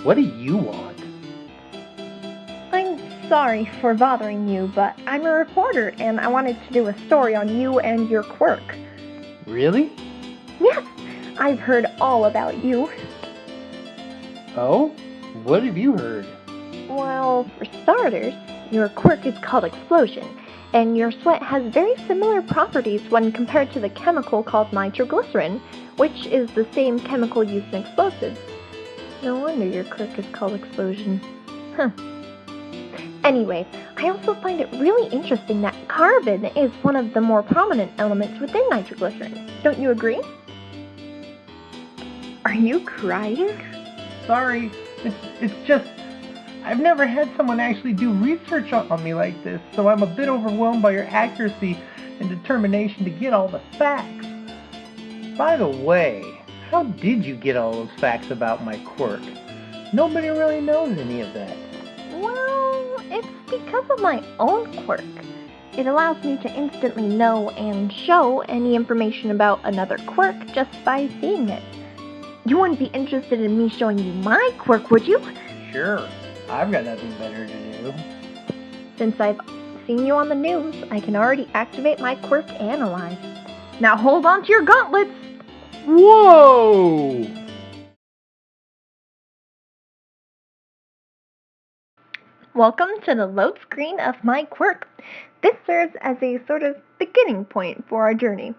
What do you want? I'm sorry for bothering you, but I'm a reporter and I wanted to do a story on you and your quirk. Really? Yes, I've heard all about you. Oh? What have you heard? Well, for starters, your quirk is called explosion, and your sweat has very similar properties when compared to the chemical called nitroglycerin, which is the same chemical used in explosives. No wonder your quirk is called explosion. Huh. Anyway, I also find it really interesting that carbon is one of the more prominent elements within nitroglycerin. Don't you agree? Are you crying? Sorry, it's just, I've never had someone actually do research on me like this, so I'm a bit overwhelmed by your accuracy and determination to get all the facts. By the way, how did you get all those facts about my quirk? Nobody really knows any of that. Well, it's because of my own quirk. It allows me to instantly know and show any information about another quirk just by seeing it. You wouldn't be interested in me showing you my quirk, would you? Sure, I've got nothing better to do. Since I've seen you on the news, I can already activate my quirk Analyze. Now hold on to your gauntlets! Whoa! Welcome to the load screen of my quirk. This serves as a sort of beginning point for our journey.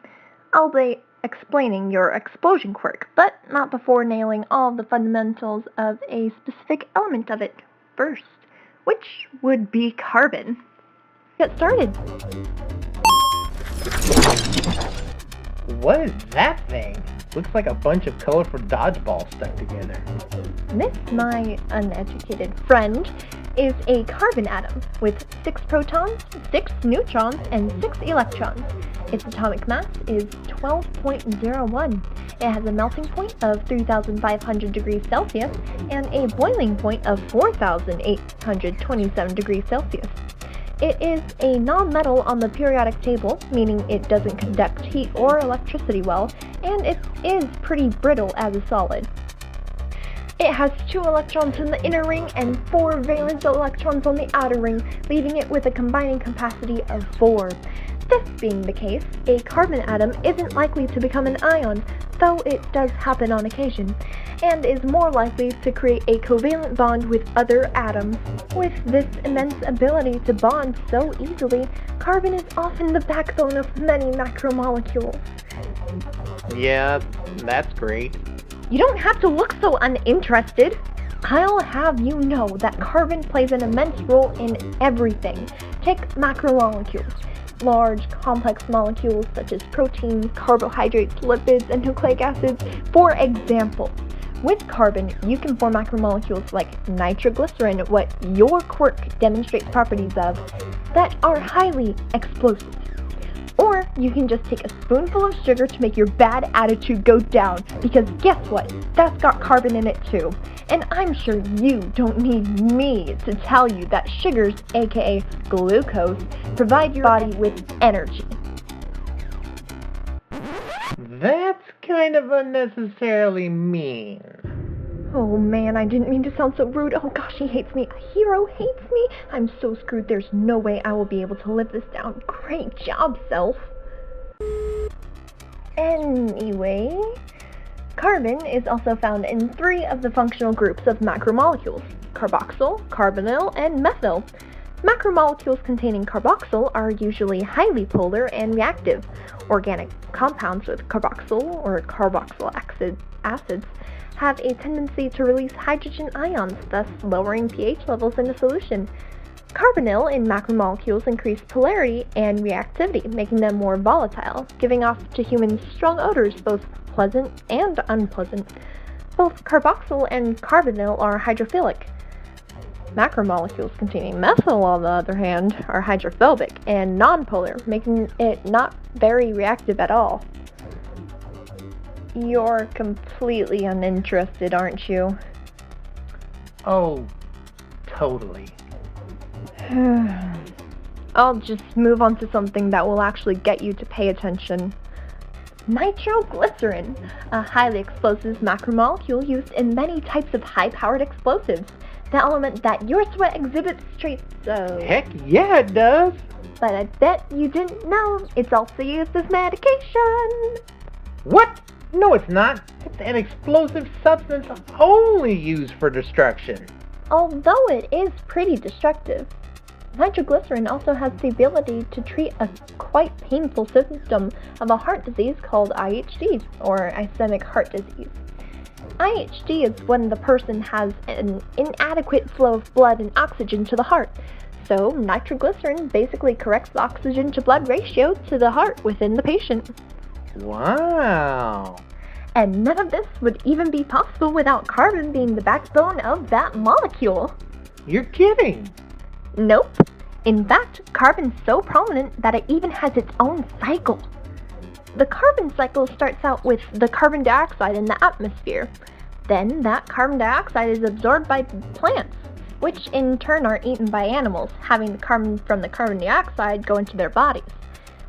I'll be explaining your explosion quirk, but not before nailing all the fundamentals of a specific element of it first, which would be carbon. Get started. What is that thing? Looks like a bunch of colorful dodgeballs stuck together. This, my uneducated friend, is a carbon atom with 6 protons, 6 neutrons, and 6 electrons. Its atomic mass is 12.01. It has a melting point of 3,500 degrees Celsius and a boiling point of 4,827 degrees Celsius. It is a non-metal on the periodic table, meaning it doesn't conduct heat or electricity well, and it is pretty brittle as a solid. It has 2 electrons in the inner ring and 4 valence electrons on the outer ring, leaving it with a combining capacity of 4. This being the case, a carbon atom isn't likely to become an ion, though it does happen on occasion, and is more likely to create a covalent bond with other atoms. With this immense ability to bond so easily, carbon is often the backbone of many macromolecules. Yeah, that's great. You don't have to look so uninterested. I'll have you know that carbon plays an immense role in everything. Take macromolecules. Large, complex molecules such as proteins, carbohydrates, lipids, and nucleic acids, for example. With carbon, you can form macromolecules like nitroglycerin, what your quirk demonstrates properties of, that are highly explosive. Or you can just take a spoonful of sugar to make your bad attitude go down, because guess what? That's got carbon in it too. And I'm sure you don't need me to tell you that sugars, aka glucose, provide your body with energy. That's kind of unnecessarily mean. Oh man, I didn't mean to sound so rude. Oh gosh, he hates me. A hero hates me. I'm so screwed. There's no way I will be able to live this down. Great job, self. Anyway, carbon is also found in 3 of the functional groups of macromolecules: carboxyl, carbonyl, and methyl. Macromolecules containing carboxyl are usually highly polar and reactive. Organic compounds with carboxyl or carboxyl acids have a tendency to release hydrogen ions, thus lowering pH levels in a solution. Carbonyl in macromolecules increase polarity and reactivity, making them more volatile, giving off to humans strong odors, both pleasant and unpleasant. Both carboxyl and carbonyl are hydrophilic. Macromolecules containing methyl, on the other hand, are hydrophobic and nonpolar, making it not very reactive at all. You're completely uninterested, aren't you? Oh, totally. I'll just move on to something that will actually get you to pay attention. Nitroglycerin, a highly explosive macromolecule used in many types of high-powered explosives. The element that your sweat exhibits traits of... Heck yeah, it does. But I bet you didn't know it's also used as medication. What? No, it's not. It's an explosive substance only used for destruction. Although it is pretty destructive, nitroglycerin also has the ability to treat a quite painful symptom of a heart disease called IHD, or ischemic heart disease. IHD is when the person has an inadequate flow of blood and oxygen to the heart. So nitroglycerin basically corrects the oxygen to blood ratio to the heart within the patient. Wow. And none of this would even be possible without carbon being the backbone of that molecule. You're kidding. Nope. In fact, carbon's so prominent that it even has its own cycle. The carbon cycle starts out with the carbon dioxide in the atmosphere. Then that carbon dioxide is absorbed by plants, which in turn are eaten by animals, having the carbon from the carbon dioxide go into their bodies.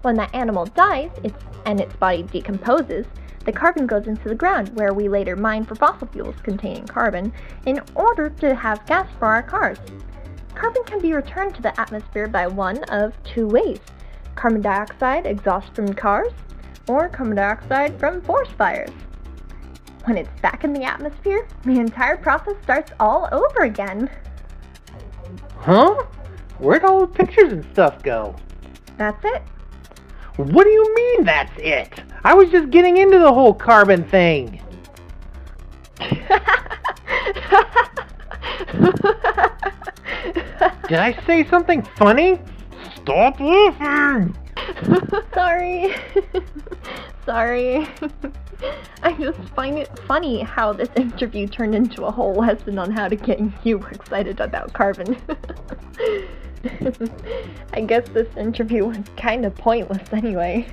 When that animal dies and its body decomposes, the carbon goes into the ground, where we later mine for fossil fuels containing carbon in order to have gas for our cars. Carbon can be returned to the atmosphere by one of two ways: carbon dioxide exhaust from cars, or carbon dioxide from forest fires. When it's back in the atmosphere, the entire process starts all over again. Huh? Where'd all the pictures and stuff go? That's it. What do you mean, that's it? I was just getting into the whole carbon thing. Did I say something funny? Stop laughing! Sorry. Sorry. I just find it funny how this interview turned into a whole lesson on how to get you excited about carbon. I guess this interview was kind of pointless anyway.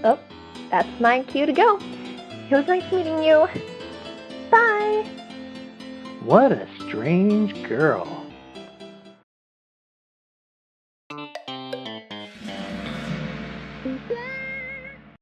Oh, that's my cue to go. It was nice meeting you. Bye! What a strange girl.